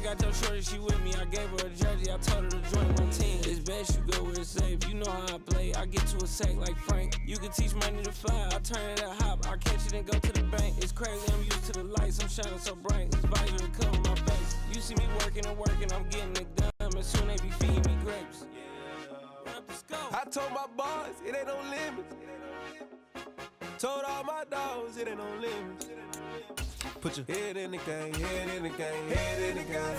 got your shorty, she with me. I gave her a jersey, I told her to join my team. It's best you go where it's safe. You know how I play. I get to a sack like Frank. You can teach money to fly. I turn it at hop. I catch it and go to the bank. It's crazy, I'm used to the lights. I'm shining so bright. This visor to cover my face. You see me working and working. I'm getting it done. And soon they be feeding me grapes. I told my boys, it ain't no limits. Told all my dogs, it ain't no limits. Put your head in the game, head in the game, head in the game.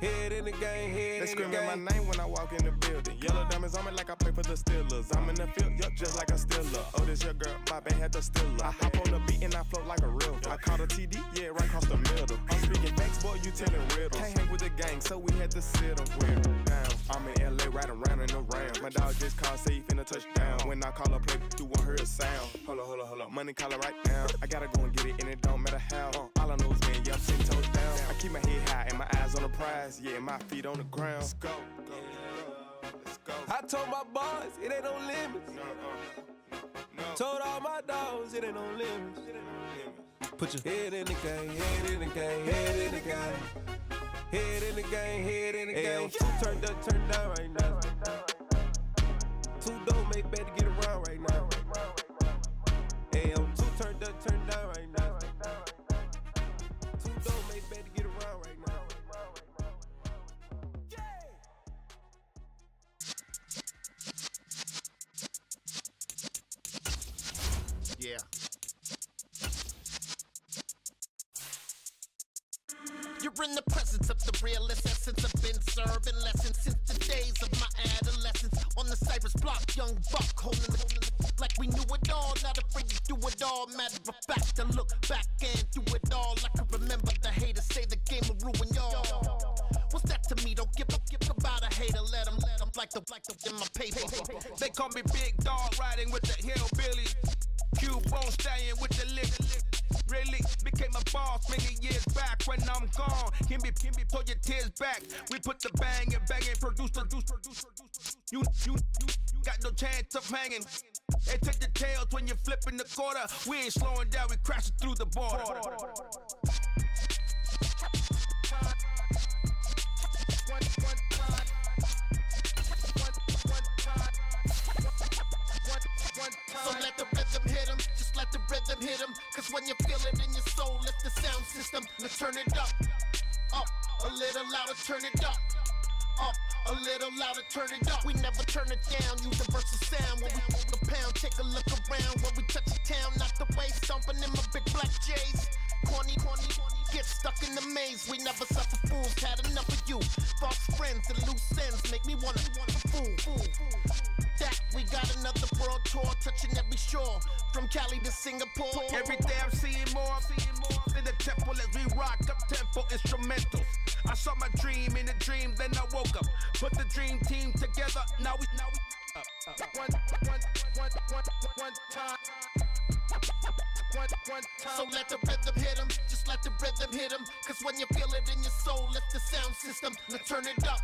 Head in the game, head they in the game. They screaming my name when I walk in the building. Yellow diamonds on me like I play for the Steelers. I'm in the field, yup, just like a Steeler. Oh, this your girl, my band had the Steeler. I hop on the beat and I float like a river. I caught a TD, yeah, right across the middle. I'm speaking facts, boy, you telling riddles. Can't hang with the gang, so we had to sit them where down. I'm in LA, riding round and around. My dog just called, say he finna touchdown. When I call a play, you won't hear a sound. Hold up, money calling right now. I gotta go and get it, and it don't matter how. All I know is when, yeah, I'm 10 toes down. I keep my head high and my eyes on the prize. Yeah, my feet on the ground. Let's go. I told my boys, it ain't no limits. No. Told all my dogs, it ain't no limits. Put your head in the game, head in the game, head in the game. Head in the game, head in the game. Two turned up, turned down right now. Two don't make bad to get around right now. Hey, I'm two turned up, turned down right now. Two don't make bad to get around right now. Yeah. You're in the presence of the realest essence. I've been serving lessons since the days of my adolescence. On the Cypress block, young buck holding the like we knew it all. Not afraid to do it all. Matter of fact, to look back and do it all. I can remember the haters say the game will ruin y'all. What's that to me? Don't give about a hater. Let them like the in my paper. They call me Big Dog, riding with the hillbilly. Q-Bone stallion with the lick. Really became a boss many years back. When I'm gone, can be pull your tears back. We put the bang and produce. You got no chance of hanging. They take the tails when you're flipping the quarter. We ain't slowing down, we crashing through the border. So let the rhythm hit him, just let the rhythm hit him. Cause when you feel it in your soul, lift the sound system. Let's turn it up, a little louder, turn it up, a little louder, turn it up. We never turn it down, universal sound. When we move the pound, take a look around. When we touch the town, not the way, stomping in my big black J's. Corny, get stuck in the maze. We never suffer fools, had enough of you. False friends and loose ends make me wanna fool. That we got another world tour, touching every shore, from Cali to Singapore. Every day I'm seeing more in the temple as we rock up tempo instrumentals. I saw my dream in a dream, then I woke up. Put the dream team together, now we one time. So let the rhythm hit him, just let the rhythm hit him. Cause when you feel it in your soul, lift the sound system. Now turn it up,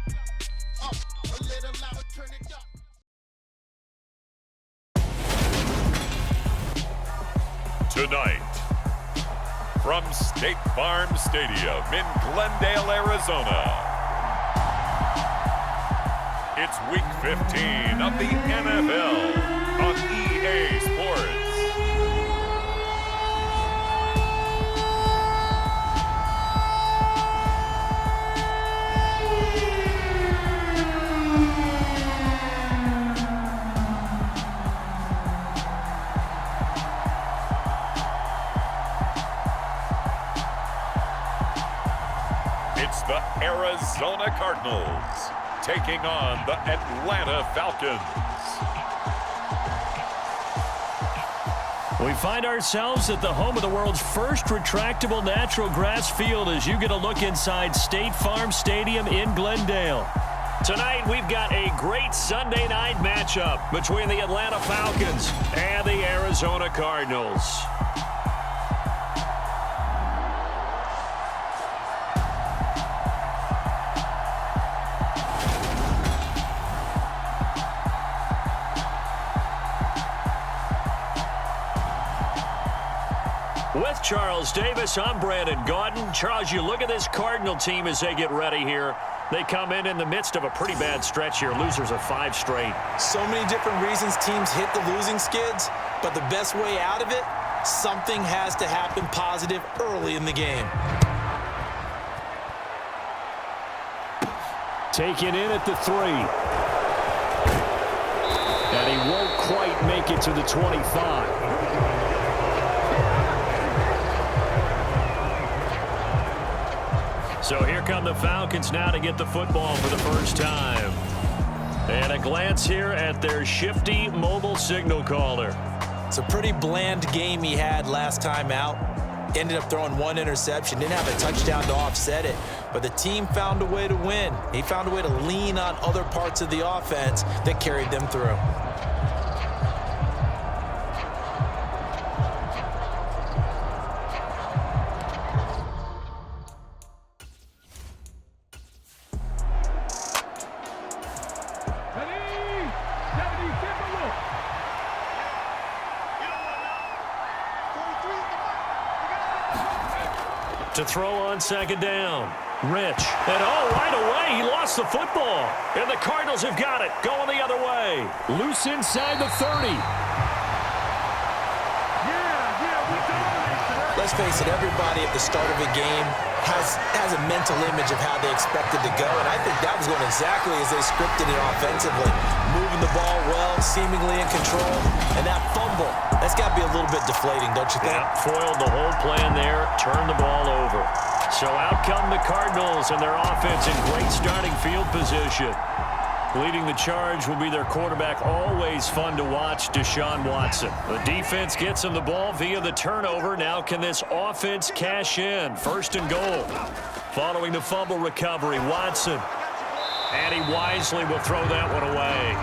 a little louder, turn it up. Tonight, from State Farm Stadium in Glendale, Arizona, it's Week 15 of the NFL on EA Sports. It's the Arizona Cardinals taking on the Atlanta Falcons. We find ourselves at the home of the world's first retractable natural grass field as you get a look inside State Farm Stadium in Glendale. Tonight, we've got a great Sunday night matchup between the Atlanta Falcons and the Arizona Cardinals. With Charles Davis, I'm Brandon Gaudin. Charles, you look at this Cardinal team as they get ready here. They come in the midst of a pretty bad stretch here. Losers of 5 straight. So many different reasons teams hit the losing skids, but the best way out of it, something has to happen positive early in the game. Taken in at the 3. And he won't quite make it to the 25. So here come the Falcons now to get the football for the first time. And a glance here at their shifty mobile signal caller. It's a pretty bland game he had last time out. Ended up throwing 1 interception. Didn't have a touchdown to offset it. But the team found a way to win. He found a way to lean on other parts of the offense that carried them through. To throw on second down. Rich. And right away, he lost the football. And the Cardinals have got it. Going the other way. Loose inside the 30. Let's face it, everybody at the start of a game has a mental image of how they expected to go, and I think that was going exactly as they scripted it offensively. Moving the ball well, seemingly in control, and that fumble, that's got to be a little bit deflating, don't you think? Yeah, foiled the whole plan there, turned the ball over. So out come the Cardinals and their offense in great starting field position. Leading the charge will be their quarterback, always fun to watch, Deshaun Watson. The defense gets him the ball via the turnover. Now can this offense cash in? 1st and goal. Following the fumble recovery, Watson. And he wisely will throw that one away.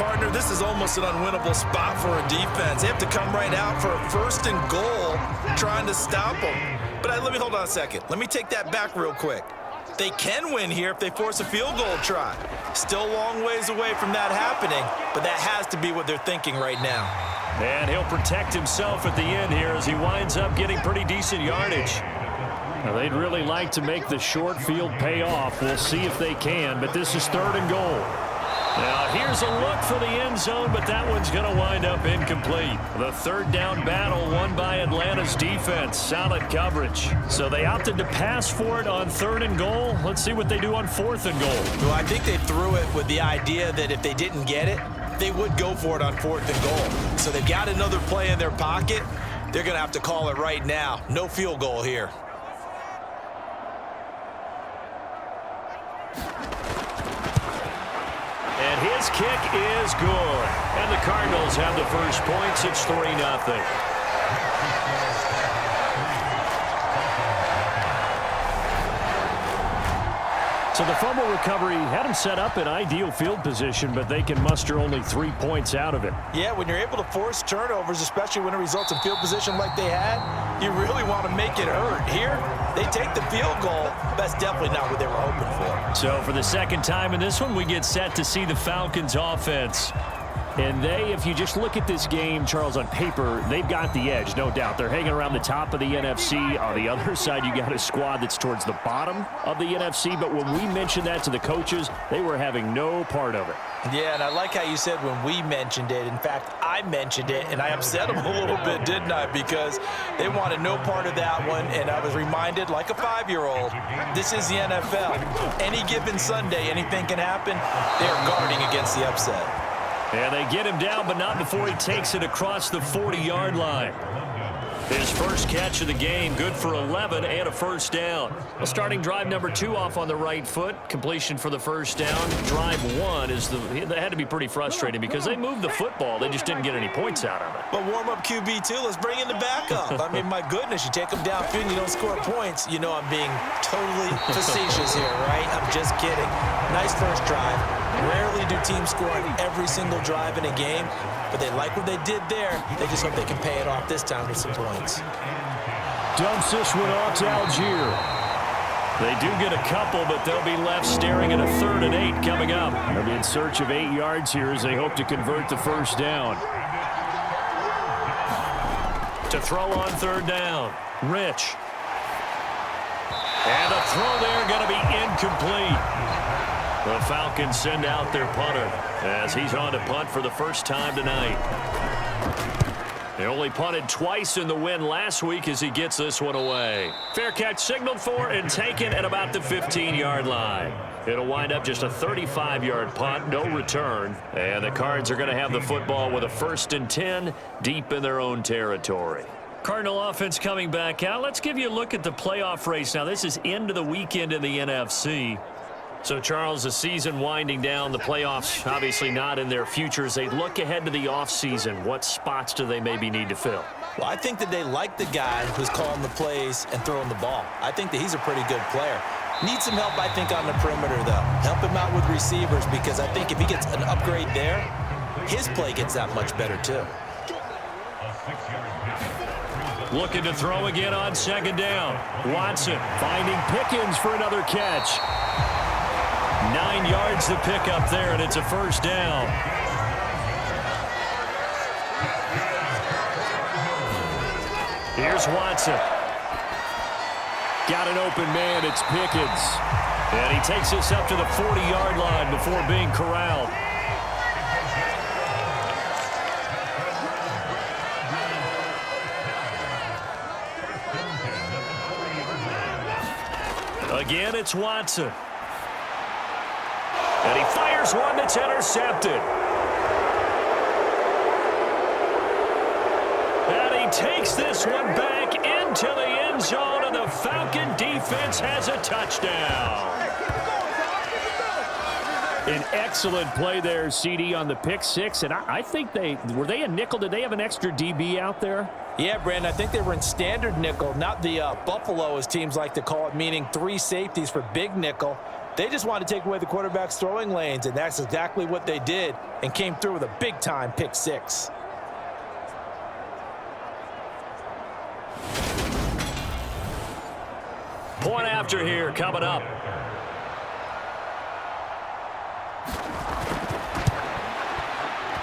Partner, this is almost an unwinnable spot for a defense. They have to come right out for a 1st and goal trying to stop them. But let me hold on a second. Let me take that back real quick. They can win here if they force a field goal try. Still a long ways away from that happening, but that has to be what they're thinking right now. And he'll protect himself at the end here as he winds up getting pretty decent yardage. Now, they'd really like to make the short field pay off. We'll see if they can, but this is 3rd and goal. Now, here's a look for the end zone, but that one's going to wind up incomplete. The 3rd down battle won by Atlanta's defense. Solid coverage. So they opted to pass for it on 3rd and goal. Let's see what they do on 4th and goal. Well, I think they threw it with the idea that if they didn't get it, they would go for it on 4th and goal. So they've got another play in their pocket. They're going to have to call it right now. No field goal here. And his kick is good. And the Cardinals have the first points. It's 3-0. So the fumble recovery had them set up in ideal field position, but they can muster only 3 points out of it. Yeah, when you're able to force turnovers, especially when it results in field position like they had, you really want to make it hurt. Here, they take the field goal. That's definitely not what they were hoping for. So for the second time in this one, we get set to see the Falcons offense. And if you just look at this game, Charles, on paper, they've got the edge, no doubt. They're hanging around the top of the NFC. On the other side, you got a squad that's towards the bottom of the NFC. But when we mentioned that to the coaches, they were having no part of it. Yeah, and I like how you said when we mentioned it. In fact, I mentioned it, and I upset them a little bit, didn't I? Because they wanted no part of that one, and I was reminded, like a 5-year-old, this is the NFL. Any given Sunday, anything can happen. They're guarding against the upset. And they get him down, but not before he takes it across the 40-yard line. His first catch of the game, good for 11 and a first down. Well, starting drive number 2 off on the right foot. Completion for the first down. Drive 1 that had to be pretty frustrating because they moved the football. They just didn't get any points out of it. But warm-up QB, too. Let's bring in the backup. I mean, my goodness, you take them downfield and you don't score points. You know I'm being totally facetious here, right? I'm just kidding. Nice first drive. Rarely do teams score on every single drive in a game, but they like what they did there. They just hope they can pay it off this time with some points. Dumps this one off to Algier. They do get a couple, but they'll be left staring at a 3rd and 8 coming up. They'll be in search of 8 yards here as they hope to convert the first down. To throw on third down. Rich. And the throw there going to be incomplete. The Falcons send out their punter as he's on to punt for the first time tonight. They only punted twice in the win last week as he gets this one away. Fair catch signaled for and taken at about the 15-yard line. It'll wind up just a 35-yard punt, no return. And the Cards are going to have the football with a 1st and 10 deep in their own territory. Cardinal offense coming back out. Let's give you a look at the playoff race. Now, this is into the weekend in the NFC. So, Charles, the season winding down, the playoffs obviously not in their future. As they look ahead to the offseason, what spots do they maybe need to fill? Well, I think that they like the guy who's calling the plays and throwing the ball. I think that he's a pretty good player. Needs some help, I think, on the perimeter, though. Help him out with receivers, because I think if he gets an upgrade there, his play gets that much better, too. Looking to throw again on 2nd down. Watson finding Pickens for another catch. 9 yards to pick up there, and it's a 1st down. Here's Watson. Got an open man. It's Pickens. And he takes this up to the 40-yard line before being corralled. Again, it's Watson. And he fires one that's intercepted. And he takes this one back into the end zone, and the Falcon defense has a touchdown. An excellent play there, CD, on the pick six. And I think were they a nickel? Did they have an extra DB out there? Yeah, Brandon, I think they were in standard nickel, not the Buffalo, as teams like to call it, meaning 3 safeties for big nickel. They just wanted to take away the quarterback's throwing lanes, and that's exactly what they did, and came through with a big-time pick six. Point after here coming up.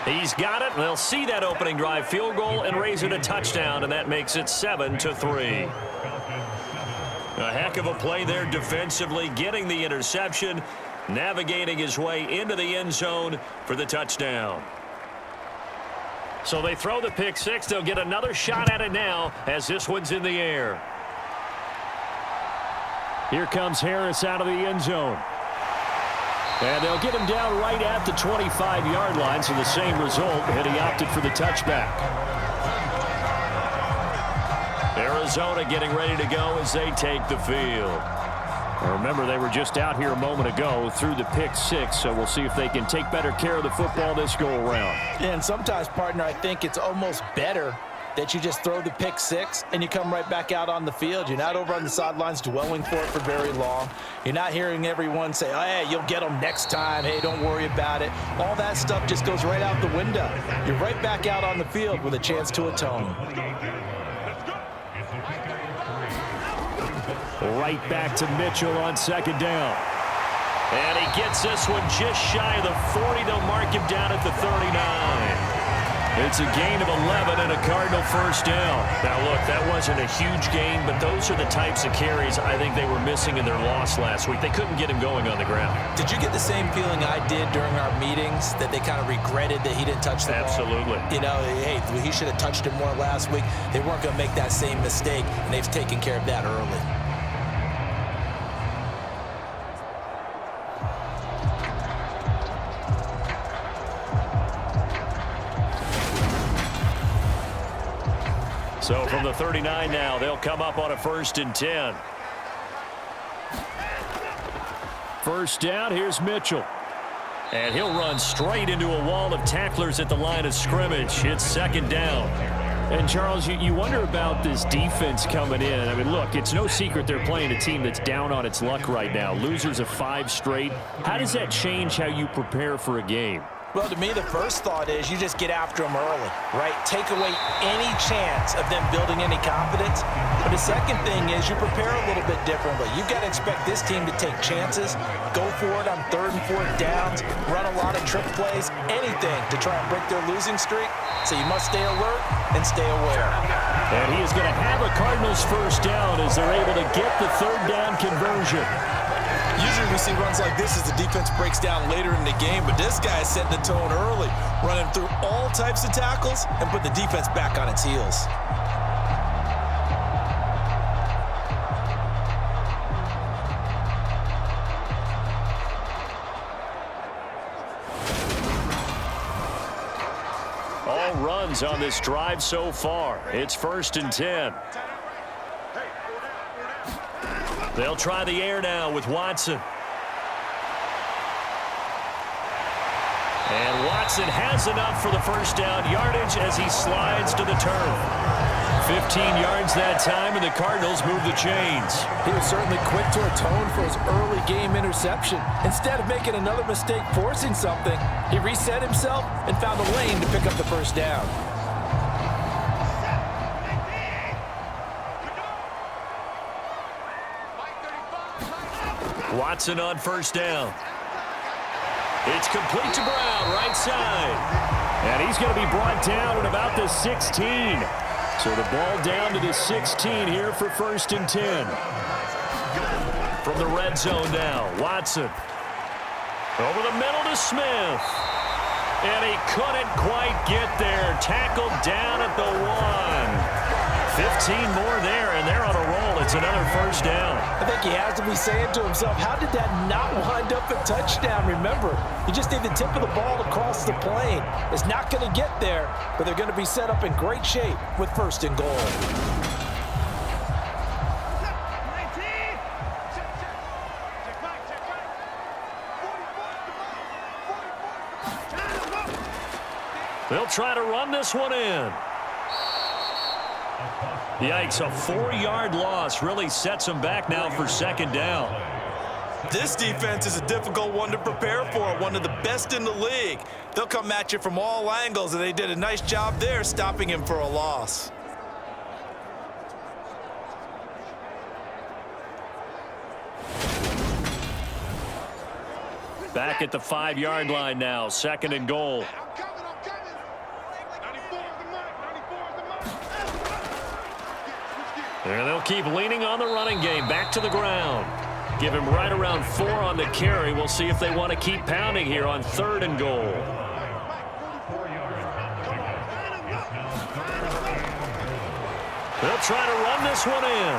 He's got it. They'll see that opening drive field goal and raise it a touchdown, and that makes it 7-3. A heck of a play there defensively, getting the interception, navigating his way into the end zone for the touchdown. So they throw the pick six. They'll get another shot at it now as this one's in the air. Here comes Harris out of the end zone. And they'll get him down right at the 25-yard line, so the same result, and he opted for the touchback. Arizona getting ready to go as they take the field. Remember, they were just out here a moment ago through the pick six, so we'll see if they can take better care of the football this go-around. And sometimes, partner, I think it's almost better that you just throw the pick six and you come right back out on the field. You're not over on the sidelines dwelling for it for very long. You're not hearing everyone say, oh, hey, you'll get them next time. Hey, don't worry about it. All that stuff just goes right out the window. You're right back out on the field with a chance to atone. Right back to Mitchell on 2nd down. And he gets this one just shy of the 40. They'll mark him down at the 39. It's a gain of 11 and a Cardinal 1st down. Now, look, that wasn't a huge gain, but those are the types of carries I think they were missing in their loss last week. They couldn't get him going on the ground. Did you get the same feeling I did during our meetings, that they kind of regretted that he didn't touch the ball? Absolutely. You know, hey, he should have touched it more last week. They weren't going to make that same mistake, and they've taken care of that early. So from the 39 now, they'll come up on a 1st and 10. 1st down, here's Mitchell. And he'll run straight into a wall of tacklers at the line of scrimmage. It's 2nd down. And, Charles, you wonder about this defense coming in. I mean, look, it's no secret they're playing a team that's down on its luck right now. Losers of 5 straight. How does that change how you prepare for a game? Well, to me, the first thought is you just get after them early, right? Take away any chance of them building any confidence. But the second thing is you prepare a little bit differently. You've got to expect this team to take chances, go for it on 3rd and 4th downs, run a lot of trick plays, anything to try and break their losing streak. So you must stay alert and stay aware. And he is going to have a Cardinals first down as they're able to get the 3rd down conversion. Usually we see runs like this as the defense breaks down later in the game, but this guy is setting the tone early, running through all types of tackles and put the defense back on its heels. All runs on this drive so far. It's 1st and 10. They'll try the air now with Watson. And Watson has enough for the first down yardage as he slides to the turf. 15 yards that time, and the Cardinals move the chains. He was certainly quick to atone for his early game interception. Instead of making another mistake forcing something, he reset himself and found a lane to pick up the first down. Watson on first down. It's complete to Brown, right side. And he's going to be brought down at about the 16. So the ball down to the 16 here for 1st and 10. From the red zone now, Watson. Over the middle to Smith. And he couldn't quite get there. Tackled down at the 1. 15 more there, and they're on a roll. It's another first down. I think he has to be saying to himself, how did that not wind up a touchdown? Remember, you just need the tip of the ball to cross the plane. It's not going to get there, but they're going to be set up in great shape with 1st and goal. They'll try to run this one in. Yikes, a 4-yard loss really sets them back now for 2nd down. This defense is a difficult one to prepare for, one of the best in the league. They'll come at you from all angles, and they did a nice job there stopping him for a loss. Back at the 5-yard line now, 2nd and goal. And they'll keep leaning on the running game. Back to the ground. Give him right around 4 on the carry. We'll see if they want to keep pounding here on 3rd and goal. They'll try to run this one in.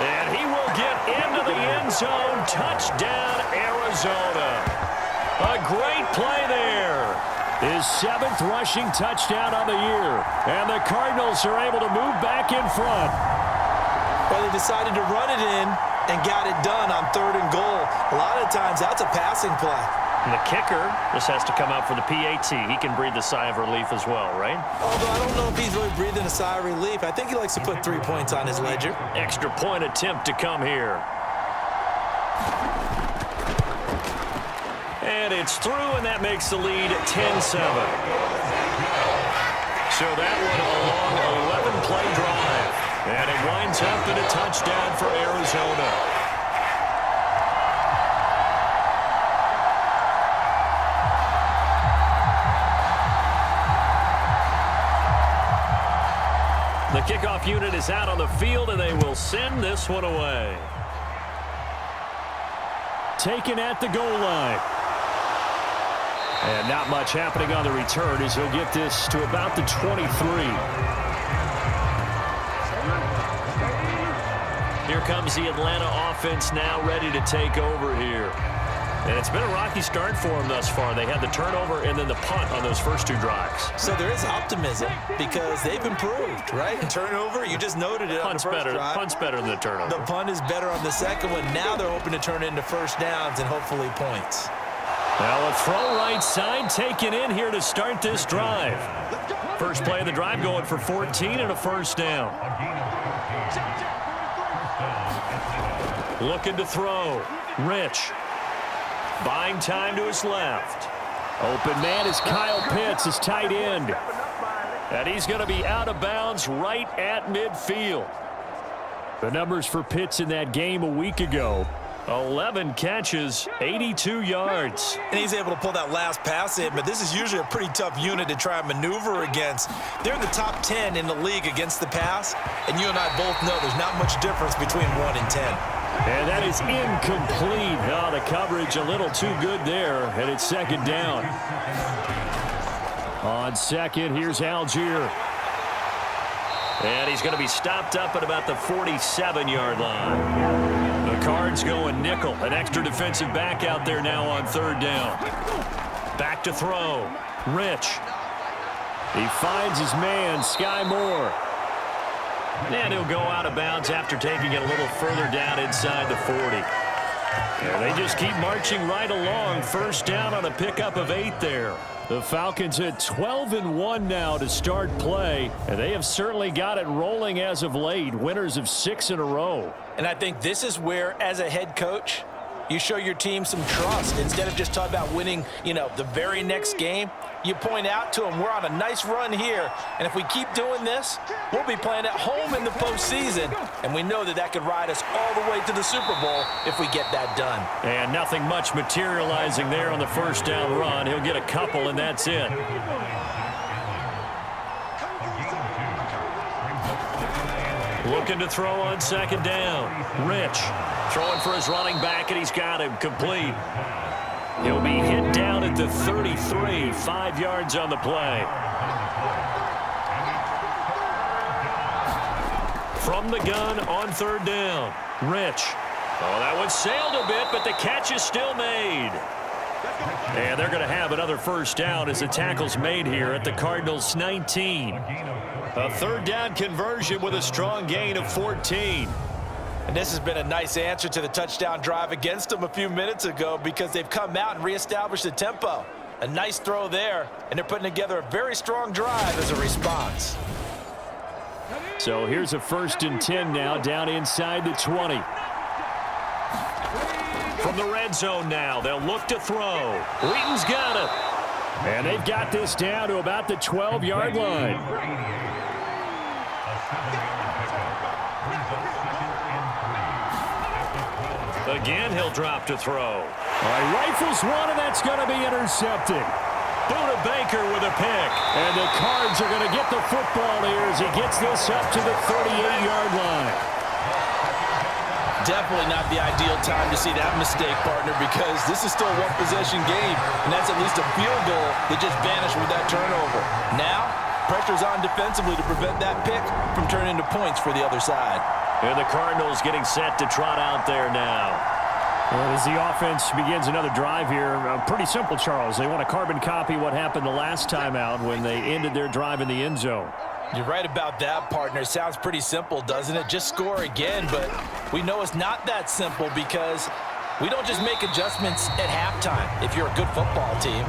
And he will get into the end zone. Touchdown, Arizona. A great play there. His 7th rushing touchdown on the year. And the Cardinals are able to move back in front. Well, they decided to run it in and got it done on 3rd and goal. A lot of times, that's a passing play. And the kicker just has to come out for the PAT. He can breathe a sigh of relief as well, right? Although I don't know if he's really breathing a sigh of relief. I think he likes to put 3 points on his ledger. Extra point attempt to come here. And it's through, and that makes the lead 10-7. So that one a long 11-play drive. And it winds up in a touchdown for Arizona. The kickoff unit is out on the field, and they will send this one away. Taken at the goal line. And not much happening on the return as he'll get this to about the 23. Here comes the Atlanta offense now ready to take over here. And it's been a rocky start for them thus far. They had the turnover and then the punt on those first 2 drives. So there is optimism because they've improved, right? Turnover, you just noted it on the first drive. Punt's better than the turnover. The punt is better on the second one. Now they're hoping to turn it into first downs and hopefully points. Well, a throw right side taken in here to start this drive. First play of the drive going for 14 and a first down. Looking to throw. Rich. Buying time to his left. Open man is Kyle Pitts, his tight end. And he's going to be out of bounds right at midfield. The numbers for Pitts in that game a week ago: 11 catches, 82 yards. And he's able to pull that last pass in, but this is usually a pretty tough unit to try and maneuver against. They're in the top 10 in the league against the pass, and you and I both know there's not much difference between 1 and 10. And that is incomplete. Oh, the coverage a little too good there, and it's second down. On second, here's Algier. And he's going to be stopped up at about the 47-yard line. The Cards going nickel. An extra defensive back out there now on third down. Back to throw. Rich. He finds his man, Sky Moore. And he'll go out of bounds after taking it a little further down inside the 40. And they just keep marching right along. First down on a pickup of 8 there. The Falcons at 12-1 now to start play, and they have certainly got it rolling as of late. Winners of 6 in a row. And I think this is where, as a head coach, you show your team some trust. Instead of just talking about winning, the very next game, you point out to them, we're on a nice run here, and if we keep doing this, we'll be playing at home in the postseason, and we know that could ride us all the way to the Super Bowl if we get that done. And nothing much materializing there on the first down run. He'll get a couple, and that's it. Looking to throw on second down. Rich throwing for his running back, and he's got him complete. He'll be hit down at the 33, 5 yards on the play. From the gun on third down. Rich. Oh, that one sailed a bit, but the catch is still made. And they're going to have another first down as the tackle's made here at the Cardinals' 19. A third down conversion with a strong gain of 14. And this has been a nice answer to the touchdown drive against them a few minutes ago because they've come out and reestablished the tempo. A nice throw there, and they're putting together a very strong drive as a response. So here's a 1st and 10 now, down inside the 20. From the red zone now, they'll look to throw. Wheaton's got it. And they've got this down to about the 12-yard line. Again, he'll drop to throw. Rifles one, and that's going to be intercepted. Buda Baker with a pick. And the Cards are going to get the football here as he gets this up to the 38-yard line. Definitely not the ideal time to see that mistake, partner, because this is still a one-possession game, and that's at least a field goal that just vanished with that turnover. Now, pressure's on defensively to prevent that pick from turning into points for the other side. And the Cardinals getting set to trot out there now. Well, as the offense begins another drive here, pretty simple, Charles. They want to carbon copy what happened the last time out when they ended their drive in the end zone. You're right about that, partner. It sounds pretty simple, doesn't it? Just score again, but we know it's not that simple because we don't just make adjustments at halftime if you're a good football team.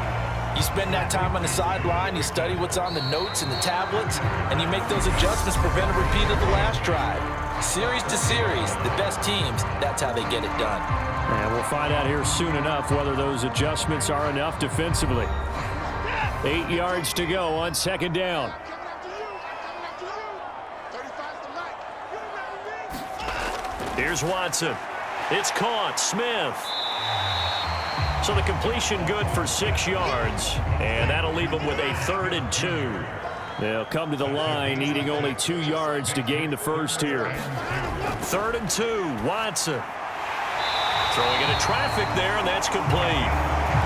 You spend that time on the sideline, you study what's on the notes and the tablets, and you make those adjustments, prevent a repeat of the last drive. Series to series, the best teams, that's how they get it done. And we'll find out here soon enough whether those adjustments are enough defensively. 8 yards to go on second down. Here's Watson. It's caught. Smith. So the completion good for 6 yards, and that'll leave them with a 3rd and 2. They'll come to the line needing only 2 yards to gain the first here. 3rd and 2, Watson. Throwing into traffic there, and that's complete.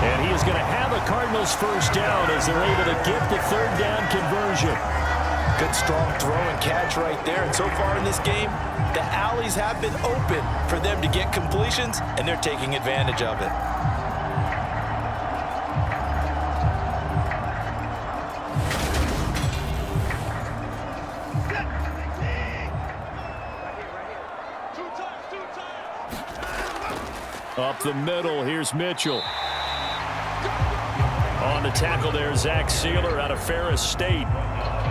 And he is going to have a Cardinals first down as they're able to get the 3rd down conversion. Good strong throw and catch right there. And so far in this game, the alleys have been open for them to get completions, and they're taking advantage of it. Up the middle, here's Mitchell. On the tackle there, Zach Sealer out of Ferris State.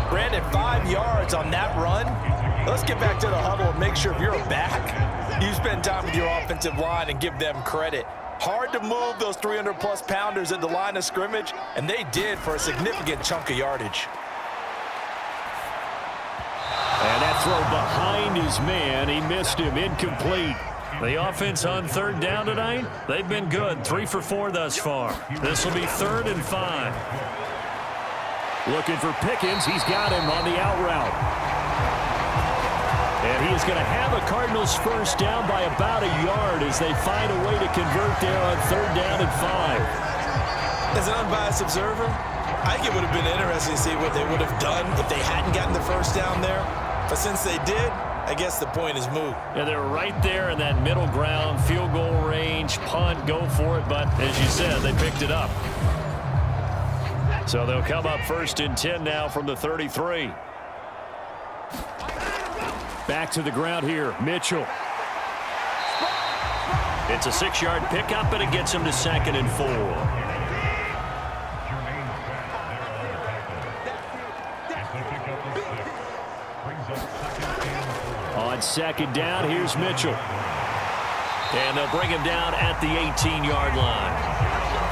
Brandon, 5 yards on that run. Let's get back to the huddle and make sure if you're a back, you spend time with your offensive line and give them credit. Hard to move those 300-plus pounders at the line of scrimmage, and they did for a significant chunk of yardage. And that throw behind his man, he missed him, incomplete. The offense on third down tonight, they've been good, 3 for 4 thus far. This will be 3rd and 5. Looking for Pickens, he's got him on the out route. And he is going to have a Cardinals first down by about a yard as they find a way to convert there on 3rd down and 5. As an unbiased observer, I think it would have been interesting to see what they would have done if they hadn't gotten the first down there. But since they did, I guess the point is moot. Yeah, they're right there in that middle ground, field goal range, punt, go for it. But as you said, they picked it up. So they'll come up 1st and 10 now from the 33. Back to the ground here, Mitchell. It's a 6-yard pickup, and it gets him to 2nd and 4. On 2nd down, here's Mitchell. And they'll bring him down at the 18-yard line.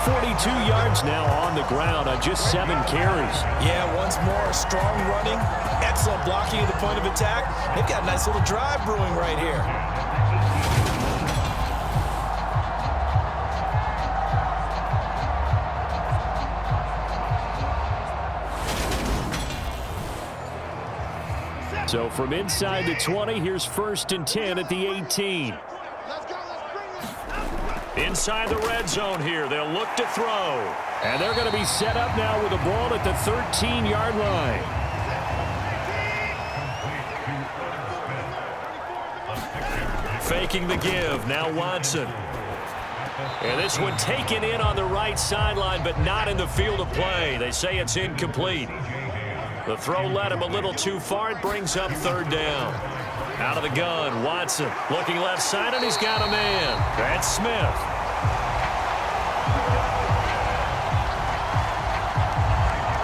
42 yards now on the ground on just 7 carries. Yeah, once more, strong running, excellent blocking at the point of attack. They've got a nice little drive brewing right here. So from inside the 20, here's 1st and 10 at the 18. Inside the red zone here, they'll look to throw. And they're going to be set up now with the ball at the 13-yard line. Faking the give, now Watson. And this one taken in on the right sideline, but not in the field of play. They say it's incomplete. The throw led him a little too far. It brings up 3rd down. Out of the gun, Watson looking left side, and he's got a man. That's Smith.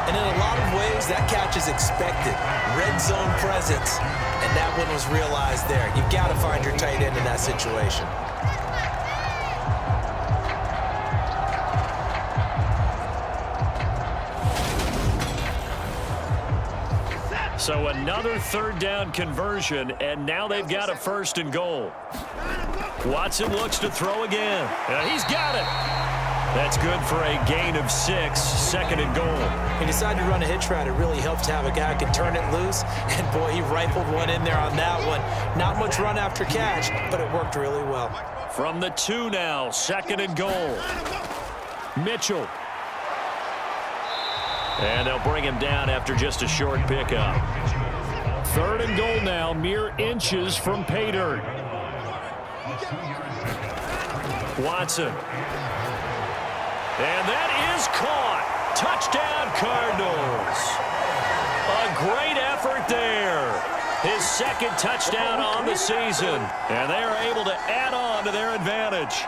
And in a lot of ways, that catch is expected. Red zone presence, and that one was realized there. You've got to find your tight end in that situation. So another 3rd down conversion, and now they've got a 1st and goal. Watson looks to throw again. He's got it. That's good for a gain of 6, 2nd and goal. He decided to run a hitch route. It really helped to have a guy who can turn it loose. And, boy, he rifled one in there on that one. Not much run after catch, but it worked really well. From the 2 now, 2nd and goal. Mitchell. And they'll bring him down after just a short pickup. 3rd and goal now, mere inches from pay dirt. Watson. And that is caught. Touchdown, Cardinals. A great effort there. His 2nd touchdown on the season. And they are able to add on to their advantage.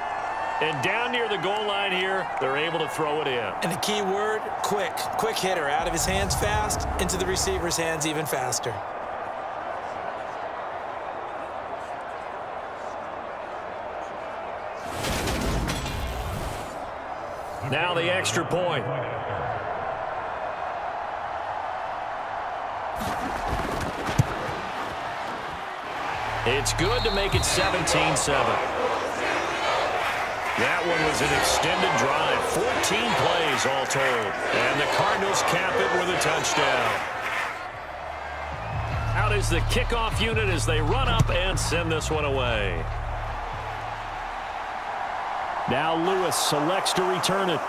And down near the goal line here, they're able to throw it in. And the key word, quick. Quick hitter. Out of his hands fast, into the receiver's hands even faster. Now the extra point. It's good to make it 17-7. That one was an extended drive, 14 plays all told. And the Cardinals cap it with a touchdown. Out is the kickoff unit as they run up and send this one away. Now Lewis selects to return it.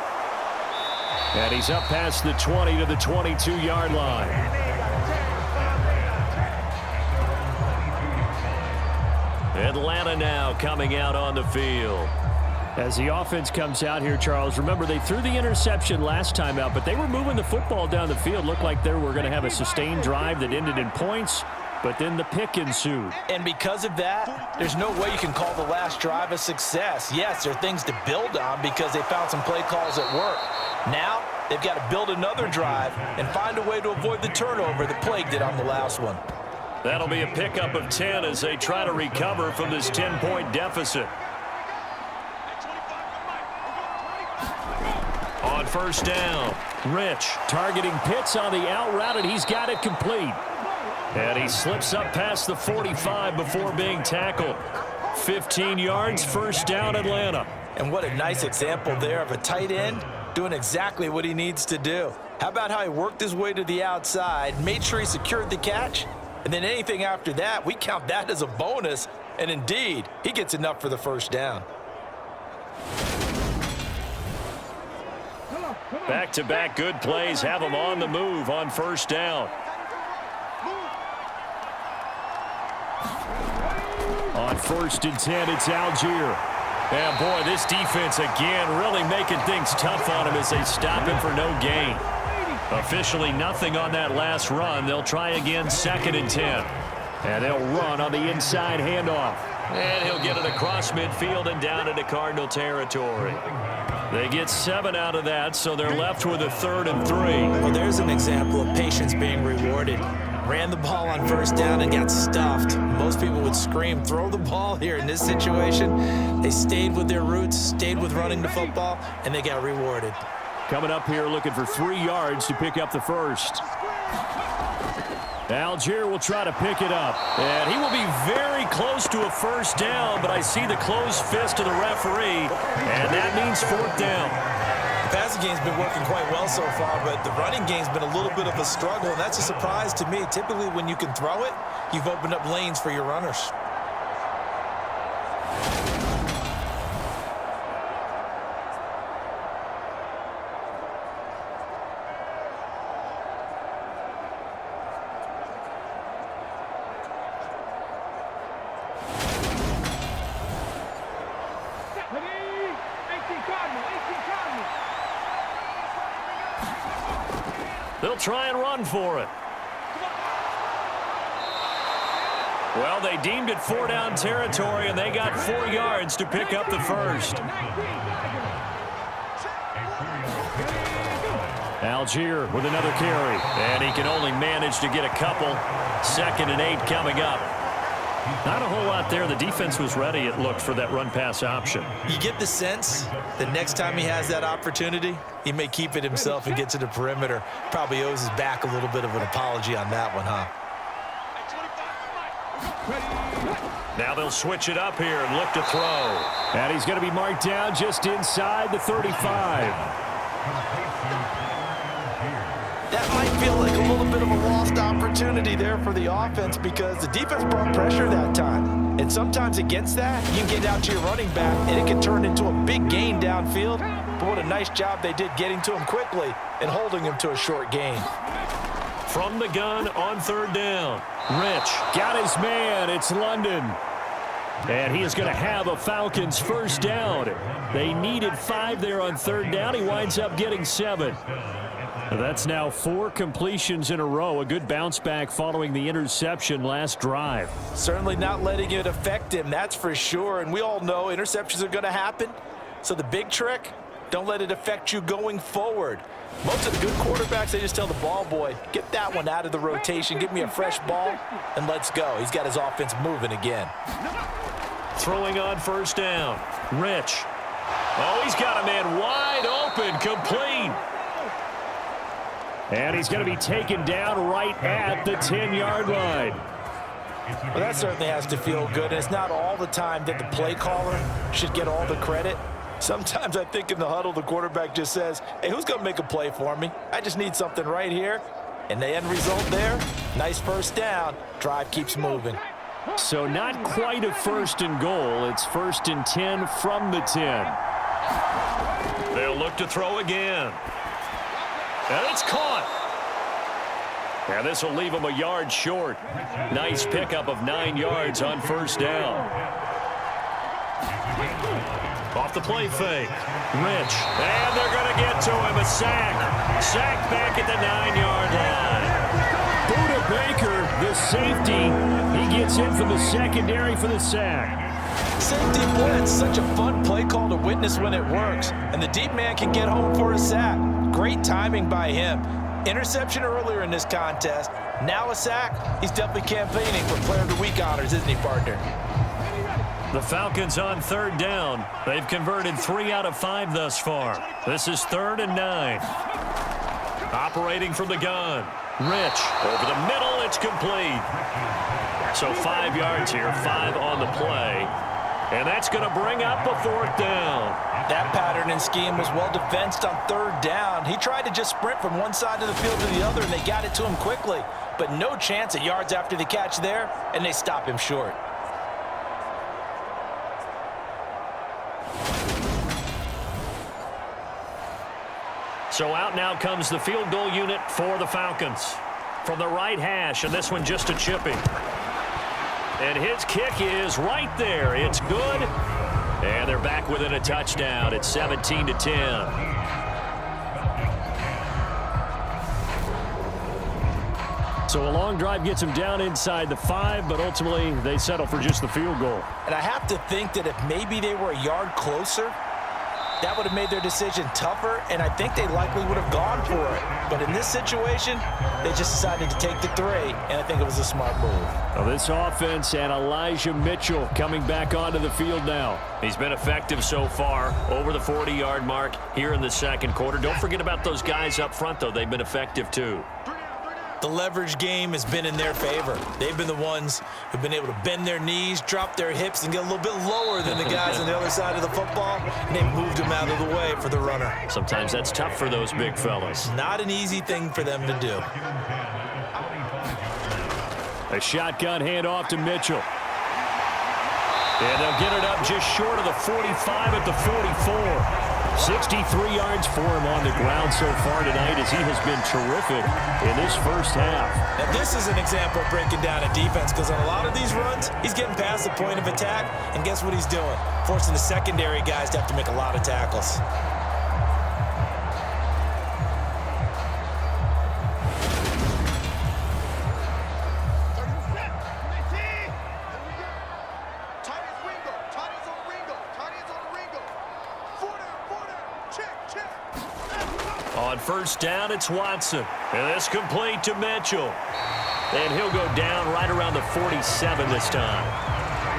And he's up past the 20 to the 22-yard line. Atlanta now coming out on the field. As the offense comes out here, Charles, remember they threw the interception last time out, but they were moving the football down the field. Looked like they were going to have a sustained drive that ended in points, but then the pick ensued. And because of that, there's no way you can call the last drive a success. Yes, there are things to build on because they found some play calls at work. Now, they've got to build another drive and find a way to avoid the turnover that plagued it on the last one. That'll be a pickup of 10 as they try to recover from this 10-point deficit. On first down, Rich targeting Pitts on the out route, and he's got it complete. And he slips up past the 45 before being tackled. 15 yards, first down, Atlanta. And what a nice example there of a tight end doing exactly what he needs to do. How about how he worked his way to the outside, made sure he secured the catch, and then anything after that, we count that as a bonus. And indeed, he gets enough for the first down. Back-to-back good plays have him on the move on first down. On 1st and 10, it's Algier. And boy, this defense again really making things tough on him as they stop him for no gain. Officially nothing on that last run. They'll try again 2nd and 10. And they'll run on the inside handoff. And he'll get it across midfield and down into Cardinal territory. They get 7 out of that, so they're left with a 3rd and 3. Well, there's an example of patience being rewarded. Ran the ball on first down and got stuffed. Most people would scream, throw the ball here. In this situation, they stayed with their roots, stayed with running the football, and they got rewarded. Coming up here looking for 3 yards to pick up the first. Algier will try to pick it up. And he will be very close to a first down, but I see the closed fist of the referee, and that means 4th down. The passing game's been working quite well so far, but the running game's been a little bit of a struggle, and that's a surprise to me. Typically, when you can throw it, you've opened up lanes for your runners. They'll try and run for it. Well, they deemed it 4-down territory, and they got 4 yards to pick up the first. Algier with another carry, and he can only manage to get a couple. 2nd and 8 coming up. Not a whole lot there. The defense was ready, it looked, for that run-pass option. You get the sense that next time he has that opportunity, he may keep it himself and get to the perimeter. Probably owes his back a little bit of an apology on that one, huh? Now they'll switch it up here and look to throw. And he's going to be marked down just inside the 35. That might feel like a little bit of a lost opportunity there for the offense because the defense brought pressure that time. And sometimes against that, you can get out to your running back, and it can turn into a big gain downfield. But what a nice job they did getting to him quickly and holding him to a short gain. From the gun on 3rd down. Rich got his man. It's London. And he is going to have a Falcons first down. They needed 5 there on 3rd down. He winds up getting 7. That's now 4 completions in a row. A good bounce back following the interception last drive. Certainly not letting it affect him, that's for sure. And we all know interceptions are going to happen. So the big trick, don't let it affect you going forward. Most of the good quarterbacks, they just tell the ball boy, get that one out of the rotation, give me a fresh ball, and let's go. He's got his offense moving again. Throwing on first down. Rich. Oh, he's got a man wide open, complete. And he's going to be taken down right at the 10-yard line. Well, that certainly has to feel good. And it's not all the time that the play caller should get all the credit. Sometimes I think in the huddle, the quarterback just says, hey, who's going to make a play for me? I just need something right here. And the end result there, nice first down. Drive keeps moving. So not quite a 1st and goal. It's 1st and 10 from the 10. They'll look to throw again. And it's caught. And this will leave him a yard short. Nice pickup of 9 yards on first down. Off the play fake. Rich. And they're going to get to him. A sack. Sack back at the 9-yard line. Buda Baker, the safety. He gets in from the secondary for the sack. Safety, boy, it's such a fun play call to witness when it works. And the deep man can get home for a sack. Great timing by him. Interception earlier in this contest. Now a sack. He's definitely campaigning for Player of the Week honors, isn't he, partner? The Falcons on third down. They've converted 3 out of 5 thus far. This is 3rd and 9. Operating from the gun. Rich over the middle. It's complete. So 5 yards here, 5 on the play. And that's going to bring up a 4th down. That pattern and scheme was well defensed on 3rd down. He tried to just sprint from one side of the field to the other, and they got it to him quickly. But no chance at yards after the catch there, and they stop him short. So out now comes the field goal unit for the Falcons. From the right hash, and this one just a chipping. And his kick is right there. It's good. And they're back within a touchdown. It's 17-10. So a long drive gets them down inside the 5, but ultimately they settle for just the field goal. And I have to think that if maybe they were a yard closer, that would have made their decision tougher, and I think they likely would have gone for it. But in this situation, they just decided to take the 3, and I think it was a smart move. Well, this offense and Elijah Mitchell coming back onto the field now. He's been effective so far, over the 40-yard mark here in the second quarter. Don't forget about those guys up front, though. They've been effective, too. The leverage game has been in their favor. They've been the ones who've been able to bend their knees, drop their hips, and get a little bit lower than the guys on the other side of the football, and they've moved them out of the way for the runner. Sometimes that's tough for those big fellas. Not an easy thing for them to do. A shotgun handoff to Mitchell. And they'll get it up just short of the 45 at the 44. 63 yards for him on the ground so far tonight as he has been terrific in this first half. Now this is an example of breaking down a defense, because on a lot of these runs, he's getting past the point of attack, and guess what he's doing? Forcing the secondary guys to have to make a lot of tackles. On first down, it's Watson. And it's complete to Mitchell. And he'll go down right around the 47 this time.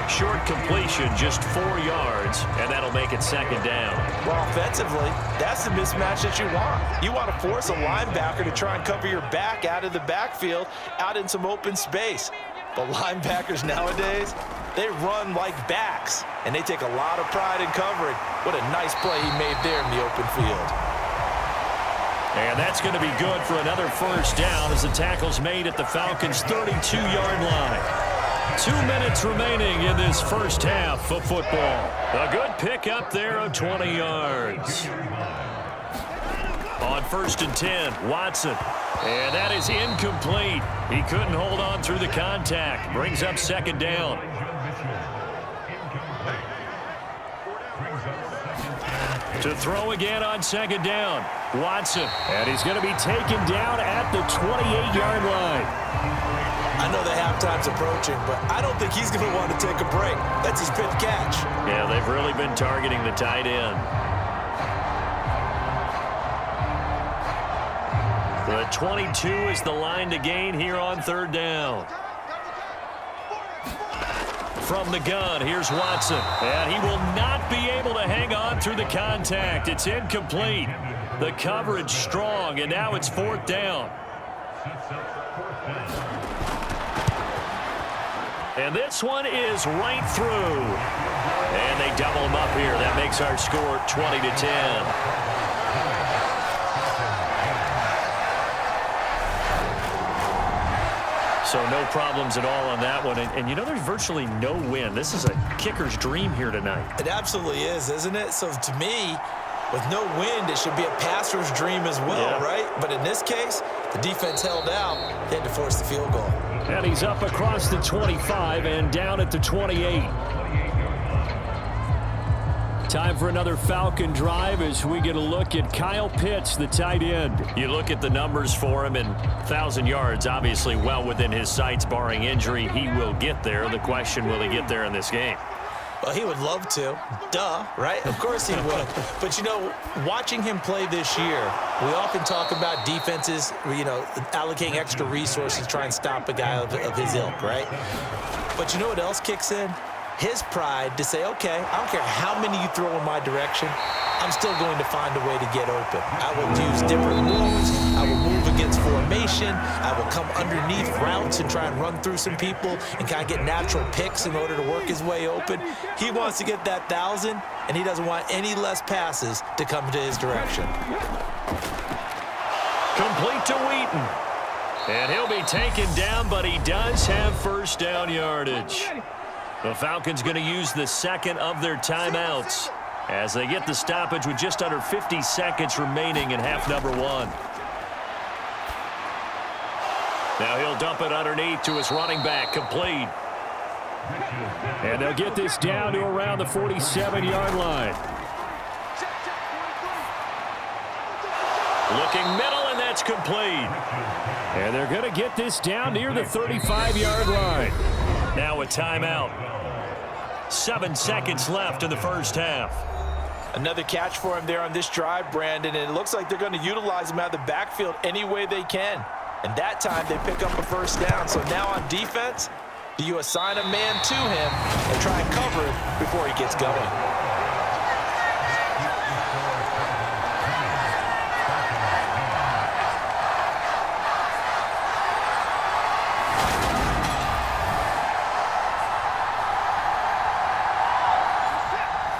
Short completion, just 4 yards, and that'll make it 2nd down. Well, offensively, that's the mismatch that you want. You want to force a linebacker to try and cover your back out of the backfield, out in some open space. But linebackers nowadays, they run like backs, and they take a lot of pride in covering. What a nice play he made there in the open field. And that's going to be good for another first down as the tackle's made at the Falcons' 32-yard line. 2 minutes remaining in this first half of football. A good pickup there of 20 yards. On 1st and 10, Watson. And that is incomplete. He couldn't hold on through the contact. Brings up 2nd down. To throw again on 2nd down, Watson. And he's going to be taken down at the 28-yard line. I know the halftime's approaching, but I don't think he's going to want to take a break. That's his 5th catch. Yeah, they've really been targeting the tight end. The 22 is the line to gain here on 3rd down. From the gun, here's Watson. And he will not be able to hang on through the contact. It's incomplete. The coverage strong, and now it's 4th down. And this one is right through. And they double him up here. That makes our score 20-10. So no problems at all on that one. And you know, there's virtually no wind. This is a kicker's dream here tonight. It absolutely is, isn't it? So to me, with no wind, it should be a passer's dream as well, right? But in this case, the defense held out. They had to force the field goal. And he's up across the 25 and down at the 28. Time for another Falcon drive as we get a look at Kyle Pitts, the tight end. You look at the numbers for him, and 1,000 yards, obviously well within his sights, barring injury. He will get there. The question, will he get there in this game? Well, he would love to. Duh, right? Of course he would. But, you know, watching him play this year, we often talk about defenses, you know, allocating extra resources to try and stop a guy of his ilk, right? But you know what else kicks in? his pride to say, okay, I don't care how many you throw in my direction, I'm still going to find a way to get open. I will use different moves. I will move against formation. I will come underneath routes and try and run through some people and kind of get natural picks in order to work his way open. He wants to get that 1,000, and he doesn't want any less passes to come to his direction. Complete to Wheaton. And he'll be taken down, but he does have first down yardage. The Falcons going to use the second of their timeouts as they get the stoppage with just under 50 seconds remaining in half number 1. Now he'll dump it underneath to his running back, complete. And they'll get this down to around the 47-yard line. Looking middle, and that's complete. And they're going to get this down near the 35-yard line. Now a timeout. 7 seconds left in the first half. Another catch for him there on this drive, Brandon, and it looks like they're going to utilize him out of the backfield any way they can. And that time they pick up a first down. So now on defense, do you assign a man to him and try and cover it before he gets going?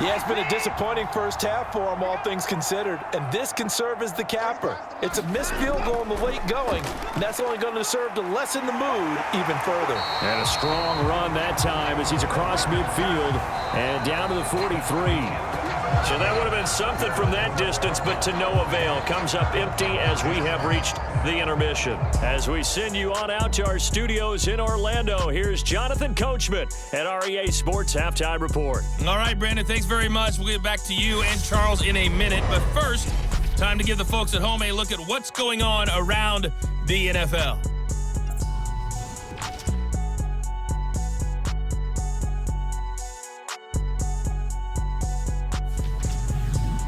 Yeah, it's been a disappointing first half for him, all things considered, and this can serve as the capper. It's a missed field goal in the late going, and that's only going to serve to lessen the mood even further. And a strong run that time as he's across midfield and down to the 43. So that would have been something from that distance, but to no avail. Comes up empty as we have reached the intermission. As we send you on out to our studios in Orlando, here's Jonathan Coachman at REA Sports Halftime Report. All right, Brandon, thanks very much. We'll get back to you and Charles in a minute. But first, time to give the folks at home a look at what's going on around the NFL.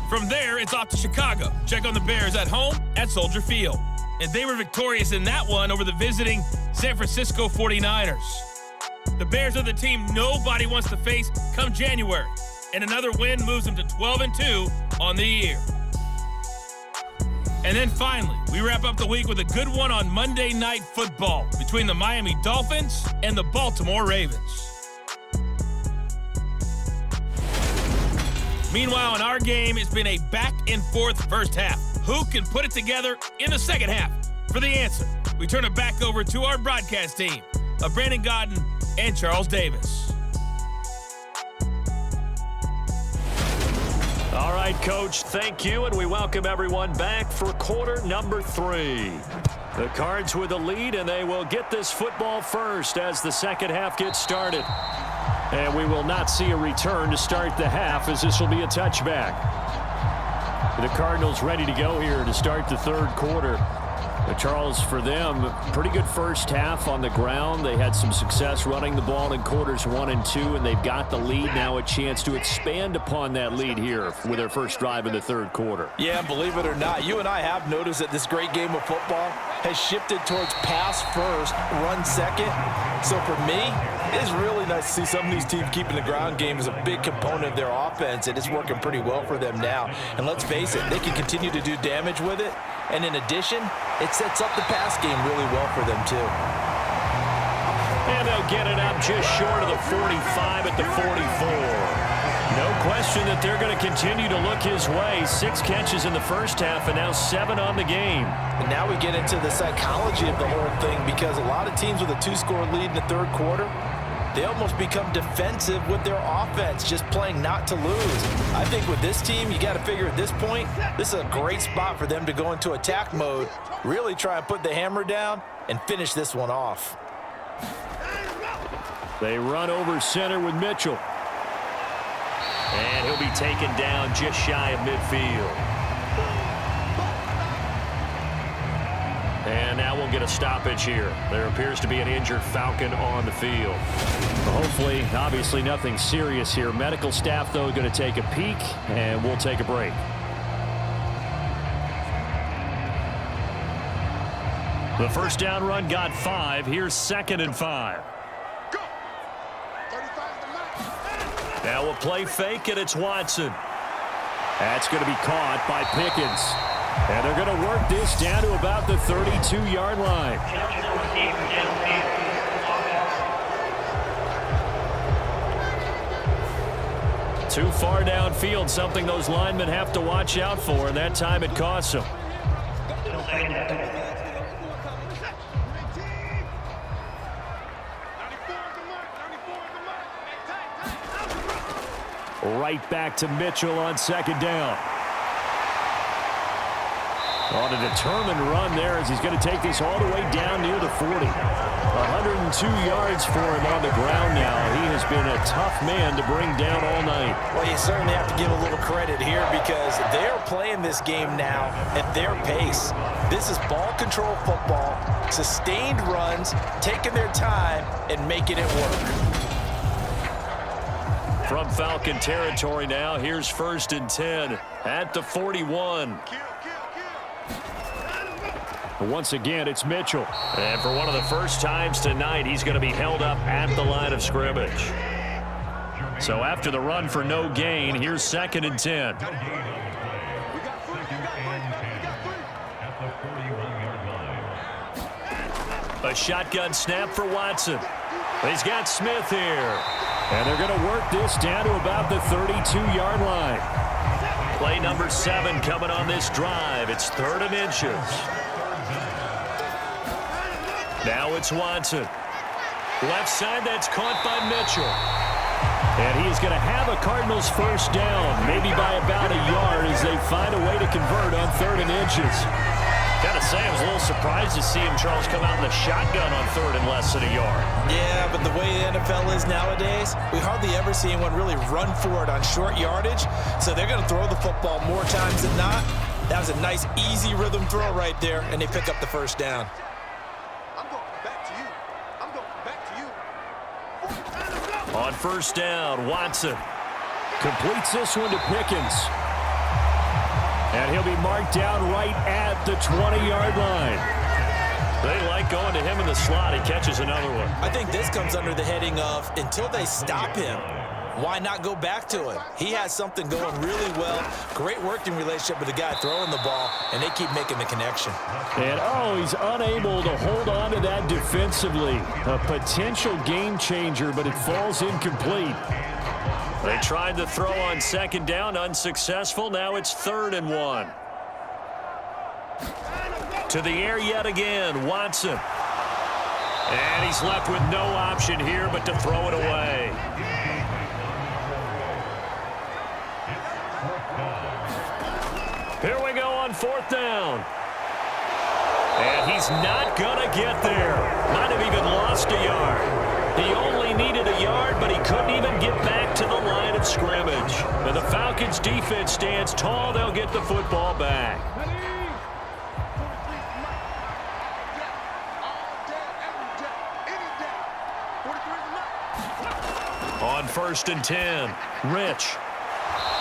From there, it's off to Chicago. Check on the Bears at home at Soldier Field. And they were victorious in that one over the visiting San Francisco 49ers. The Bears are the team nobody wants to face come January. And another win moves them to 12-2 on the year. And then finally, we wrap up the week with a good one on Monday Night Football between the Miami Dolphins and the Baltimore Ravens. Meanwhile, in our game, it's been a back-and-forth first half. Who can put it together in the second half? For the answer, we turn it back over to our broadcast team of Brandon Godden and Charles Davis. All right, Coach, thank you, and we welcome everyone back for quarter number 3. The Cards with the lead, and they will get this football first as the second half gets started. And we will not see a return to start the half, as this will be a touchback. The Cardinals ready to go here to start the third quarter. But Charles, for them, pretty good first half on the ground. They had some success running the ball in quarters 1 and 2, and they've got the lead. Now a chance to expand upon that lead here with their first drive in the third quarter. Yeah, believe it or not, you and I have noticed that this great game of football has shifted towards pass first, run second. So for me, it is really nice to see some of these teams keeping the ground game as a big component of their offense, and it's working pretty well for them now. And let's face it, they can continue to do damage with it. And in addition, it sets up the pass game really well for them, too. And they'll get it up just short of the 45 at the 44. No question that they're going to continue to look his way. 6 catches in the first half and now 7 on the game. And now we get into the psychology of the whole thing, because a lot of teams with a 2-score lead in the third quarter, they almost become defensive with their offense, just playing not to lose. I think with this team, you got to figure at this point, this is a great spot for them to go into attack mode, really try and put the hammer down and finish this one off. They run over center with Mitchell. And he'll be taken down just shy of midfield. And now we'll get a stoppage here. There appears to be an injured Falcon on the field. Hopefully, obviously nothing serious here. Medical staff, though, going to take a peek, and we'll take a break. The first down run got 5. Here's 2nd and 5. Go. 35 to 9. Now a play fake, and it's Watson. That's going to be caught by Pickens. And they're going to work this down to about the 32-yard line. Too far downfield, something those linemen have to watch out for, and that time it costs them. Right back to Mitchell on second down. On a determined run there as he's going to take this all the way down near the 40. 102 yards for him on the ground now. He has been a tough man to bring down all night. Well, you certainly have to give a little credit here because they're playing this game now at their pace. This is ball control football, sustained runs, taking their time and making it work. From Falcon territory now, here's 1st and 10 at the 41. Once again, it's Mitchell. And for one of the first times tonight, he's going to be held up at the line of scrimmage. So after the run for no gain, here's 2nd and 10. A shotgun snap for Watson. He's got Smith here. And they're going to work this down to about the 32-yard line. Play number 7 coming on this drive. It's 3rd and inches. Now it's Watson. Left side, that's caught by Mitchell. And he is going to have a Cardinals first down, maybe by about a yard as they find a way to convert on 3rd and inches. Gotta say, I was a little surprised to see him, Charles, come out in the shotgun on 3rd and less than a yard. Yeah, but the way the NFL is nowadays, we hardly ever see anyone really run for it on short yardage. So they're going to throw the football more times than not. That was a nice, easy rhythm throw right there, and they pick up the first down. I'm going back to you. I'm going back to you. On first down, Watson completes this one to Pickens. And he'll be marked down right at the 20-yard line. They like going to him in the slot. He catches another one. I think this comes under the heading of until they stop him, why not go back to him? He has something going really well. Great working relationship with the guy throwing the ball, and they keep making the connection. And, he's unable to hold on to that defensively. A potential game changer, but it falls incomplete. They tried to throw on second down, unsuccessful. Now it's 3rd and 1. To the air yet again, Watson. And he's left with no option here but to throw it away. Here we go on 4th down. And he's not going to get there. Might have even lost a yard. He only needed a yard, but he couldn't even get back to the line of scrimmage. And the Falcons' defense stands tall. They'll get the football back. On 1st and 10, Rich.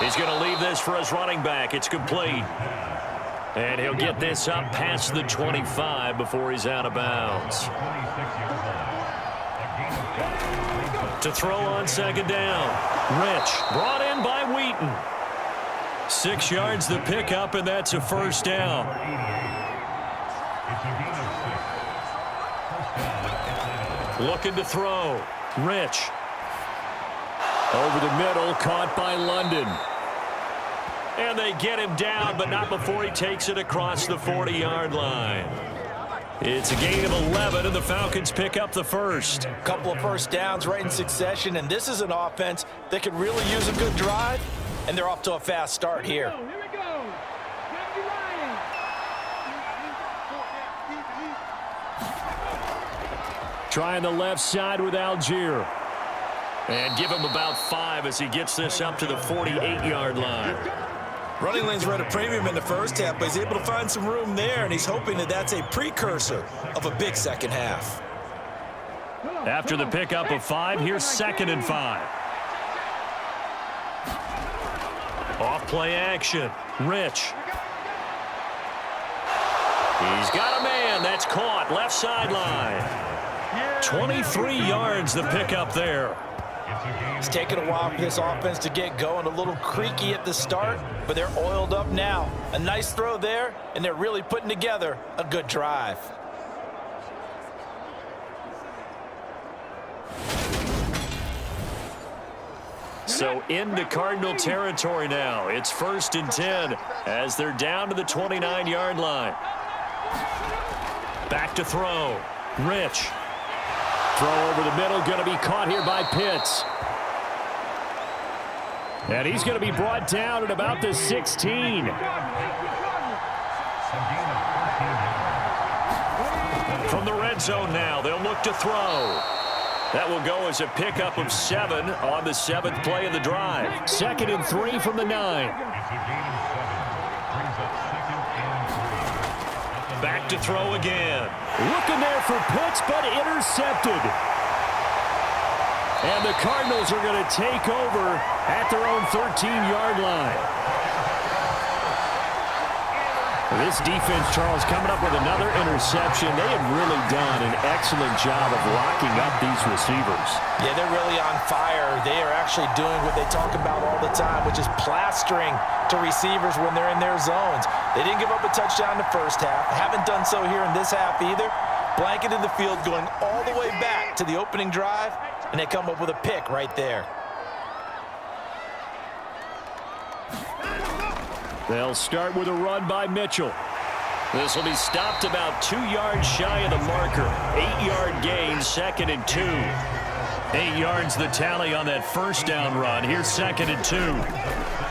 He's going to leave this for his running back. It's complete. And he'll get this up past the 25 before he's out of bounds. To throw on second down. Rich brought in by Wheaton. 6 yards the pickup, and that's a first down. Looking to throw. Rich. Over the middle, caught by London. And they get him down, but not before he takes it across the 40-yard line. It's a gain of 11, and the Falcons pick up the first. Couple of first downs right in succession, and this is an offense that could really use a good drive, and they're off to a fast start here. Here we go. Trying the left side with Algier. And give him about 5 as he gets this up to the 48-yard line. Running lanes were at a premium in the first half, but he's able to find some room there, and he's hoping that that's a precursor of a big second half. After the pickup of 5, here's 2nd and 5. Off play action. Rich. He's got a man. That's caught. Left sideline. 23 yards the pickup there. It's taken a while for this offense to get going, a little creaky at the start, but they're oiled up now. A nice throw there, and they're really putting together a good drive. So into Cardinal territory now. It's 1st and 10 as they're down to the 29-yard line. Back to throw. Rich. Throw over the middle, going to be caught here by Pitts. And he's going to be brought down at about the 16. From the red zone now, they'll look to throw. That will go as a pickup of 7 on the 7th play of the drive. 2nd and 3 from the 9. Back to throw again. Looking there for Pitts, but intercepted. And the Cardinals are going to take over at their own 13-yard line. This defense, Charles, coming up with another interception. They have really done an excellent job of locking up these receivers. Yeah, they're really on fire. They are actually doing what they talk about all the time, which is plastering to receivers when they're in their zones. They didn't give up a touchdown in the first half. Haven't done so here in this half either. Blanketed the field going all the way back to the opening drive, and they come up with a pick right there. They'll start with a run by Mitchell. This will be stopped about 2 yards shy of the marker. 8-yard gain, 2nd and 2. 8 yards the tally on that first down run. Here's 2nd and 2.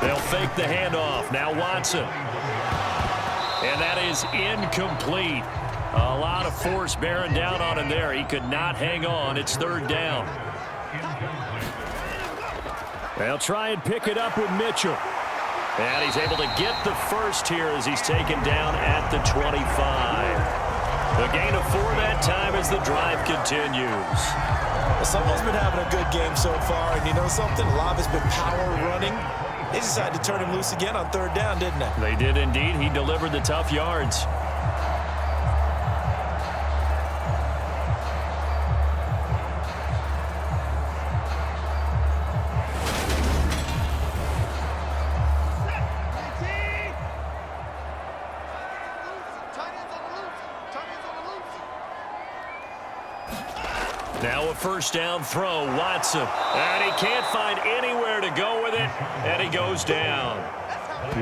They'll fake the handoff. Now Watson. And that is incomplete. A lot of force bearing down on him there. He could not hang on. It's 3rd down. They'll try and pick it up with Mitchell. And he's able to get the first here as he's taken down at the 25. The gain of 4 that time as the drive continues. Well, someone's been having a good game so far, and you know something? A lot has been power running. They decided to turn him loose again on 3rd down, didn't they? They did indeed. He delivered the tough yards. Now a first down throw, Watson. And he can't find anywhere to go with it, and he goes down.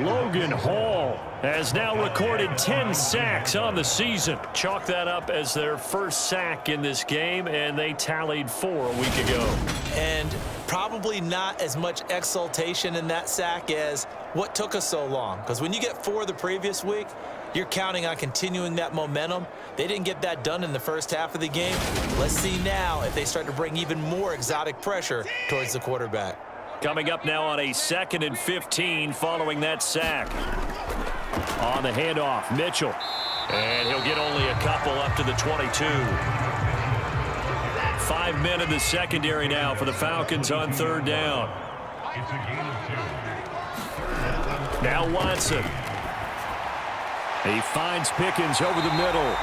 Logan Hall has now recorded 10 sacks on the season. Chalk that up as their first sack in this game, and they tallied 4 a week ago. And probably not as much exultation in that sack as what took us so long. Because when you get 4 the previous week, you're counting on continuing that momentum. They didn't get that done in the first half of the game. Let's see now if they start to bring even more exotic pressure towards the quarterback. Coming up now on a 2nd and 15 following that sack. On the handoff, Mitchell. And he'll get only a couple up to the 22. 5 men in the secondary now for the Falcons on 3rd down. Now Watson. He finds Pickens over the middle.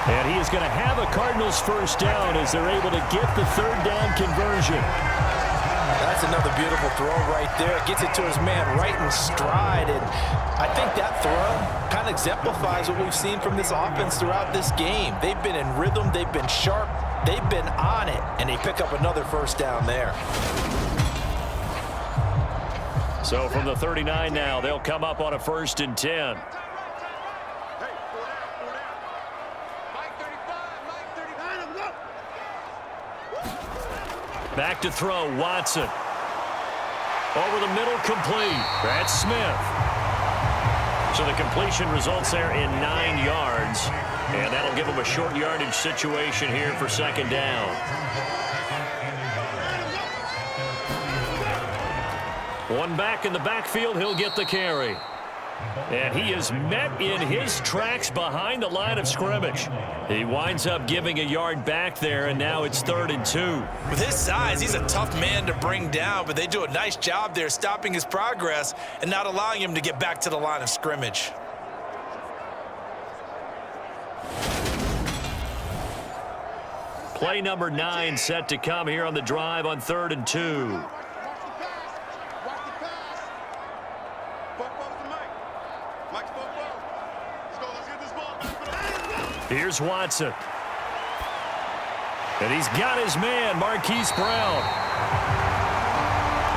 And he is going to have a Cardinals first down as they're able to get the 3rd down conversion. That's another beautiful throw right there. Gets it to his man right in stride. And I think that throw kind of exemplifies what we've seen from this offense throughout this game. They've been in rhythm. They've been sharp. They've been on it. And they pick up another first down there. So from the 39 now, they'll come up on a 1st and 10. Back to throw, Watson. Over the middle, complete. That's Smith. So the completion results there in 9 yards. And that'll give him a short yardage situation here for 2nd down. One back in the backfield, he'll get the carry. And he is met in his tracks behind the line of scrimmage. He winds up giving a yard back there, and now it's 3rd and 2. With his size, he's a tough man to bring down, but they do a nice job there stopping his progress and not allowing him to get back to the line of scrimmage. Play number 9 set to come here on the drive on 3rd and 2. Here's Watson. And he's got his man, Marquise Brown.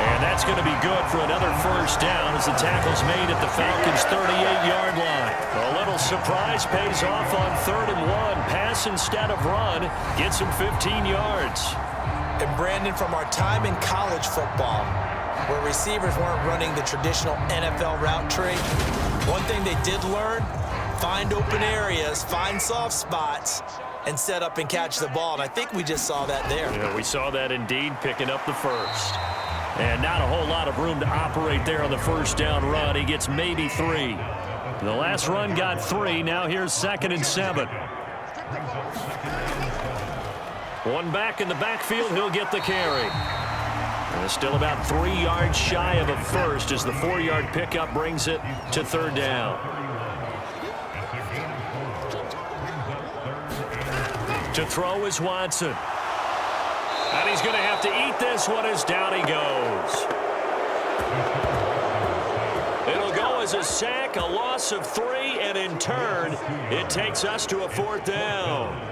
And that's going to be good for another first down as the tackle's made at the Falcons' 38-yard line. A little surprise pays off on 3rd and 1. Pass instead of run. Gets him 15 yards. And Brandon, from our time in college football, where receivers weren't running the traditional NFL route tree, one thing they did learn, find open areas, find soft spots, and set up and catch the ball. And I think we just saw that there. Yeah, we saw that indeed, picking up the first. And not a whole lot of room to operate there on the first down run. He gets maybe 3. The last run got 3. Now here's 2nd and 7. One back in the backfield. He'll get the carry. And still about 3 yards shy of a first as the 4-yard pickup brings it to 3rd down. To throw is Watson. And he's going to have to eat this one as down he goes. It'll go as a sack, a loss of 3, and in turn, it takes us to a 4th down.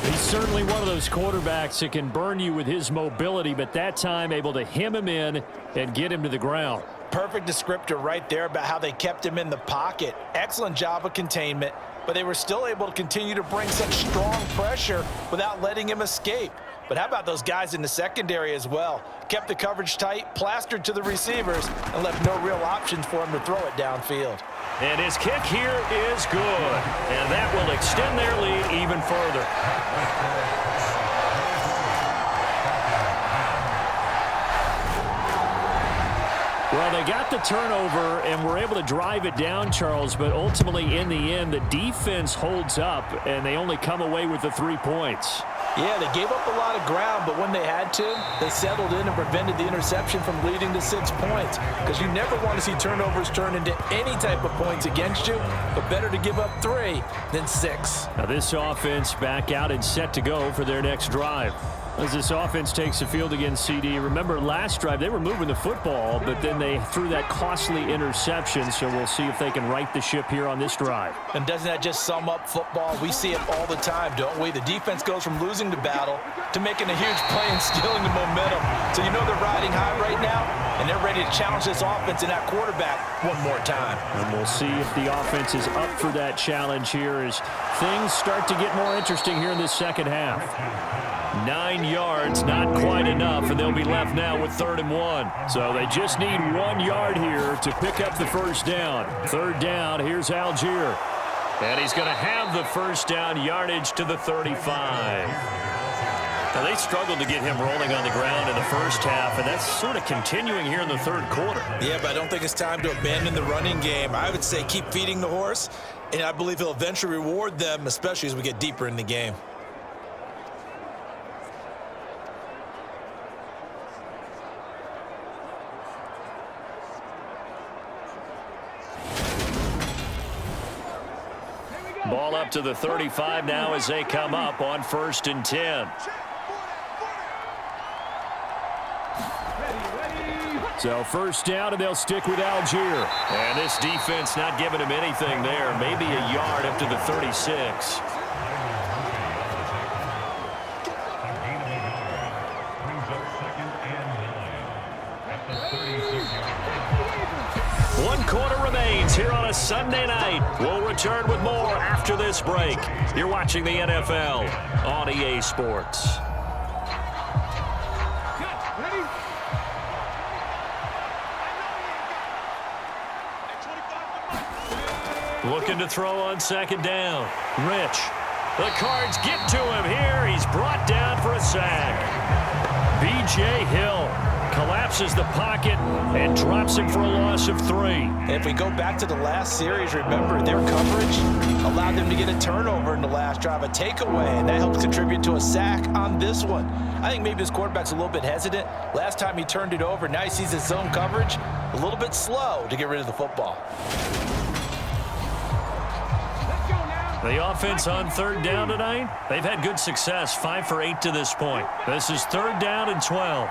He's certainly one of those quarterbacks that can burn you with his mobility, but that time able to hem him in and get him to the ground. Perfect descriptor right there about how they kept him in the pocket. Excellent job of containment, but they were still able to continue to bring such strong pressure without letting him escape. But how about those guys in the secondary as well? Kept the coverage tight, plastered to the receivers, and left no real options for him to throw it downfield. And his kick here is good, and that will extend their lead even further. Well, they got the turnover and were able to drive it down, Charles, but ultimately in the end, the defense holds up, and they only come away with the 3 points. Yeah, they gave up a lot of ground, but when they had to, they settled in and prevented the interception from leading to 6 points. Because you never want to see turnovers turn into any type of points against you, but better to give up 3 than 6. Now this offense back out and set to go for their next drive. As this offense takes the field against CD, remember last drive they were moving the football, but then they threw that costly interception, so we'll see if they can right the ship here on this drive. And doesn't that just sum up football? We see it all the time, don't we? The defense goes from losing the battle to making a huge play and stealing the momentum. So you know they're riding high right now, and they're ready to challenge this offense and that quarterback one more time. And we'll see if the offense is up for that challenge here as things start to get more interesting here in this second half. 9 yards, not quite enough, and they'll be left now with 3rd and 1. So they just need 1 yard here to pick up the first down. 3rd down, here's Algier. And he's going to have the first down yardage to the 35. Now, they struggled to get him rolling on the ground in the first half, and that's sort of continuing here in the 3rd quarter. Yeah, but I don't think it's time to abandon the running game. I would say keep feeding the horse, and I believe he'll eventually reward them, especially as we get deeper in the game. Ball up to the 35 now as they come up on 1st and 10. So first down, and they'll stick with Algier. And this defense not giving him anything there. Maybe a yard up to the 36. One quarter remains here on a Sunday night. We'll return with more after this break. You're watching the NFL on EA Sports. Looking to throw on 2nd down. Rich. The Cards get to him here. He's brought down for a sack. B.J. Hill collapses the pocket and drops him for a loss of 3. If we go back to the last series, remember their coverage allowed them to get a turnover in the last drive, a takeaway, and that helps contribute to a sack on this one. I think maybe this quarterback's a little bit hesitant. Last time he turned it over, now he sees his zone coverage a little bit slow to get rid of the football. Let's go now. The offense on third down tonight, they've had good success, 5 for 8 to this point. This is third down and 12.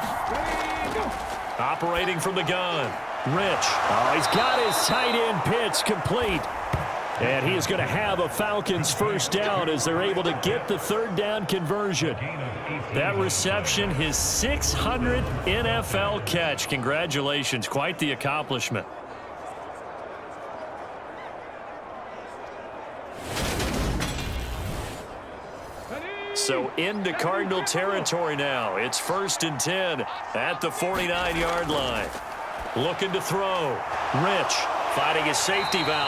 Operating from the gun, Rich. Oh, he's got his tight end pitch complete. And he is going to have a Falcons first down as they're able to get the third down conversion. That reception, his 600th NFL catch. Congratulations, quite the accomplishment. So into Cardinal territory now. It's 1st and 10 at the 49-yard line. Looking to throw. Rich fighting his safety valve.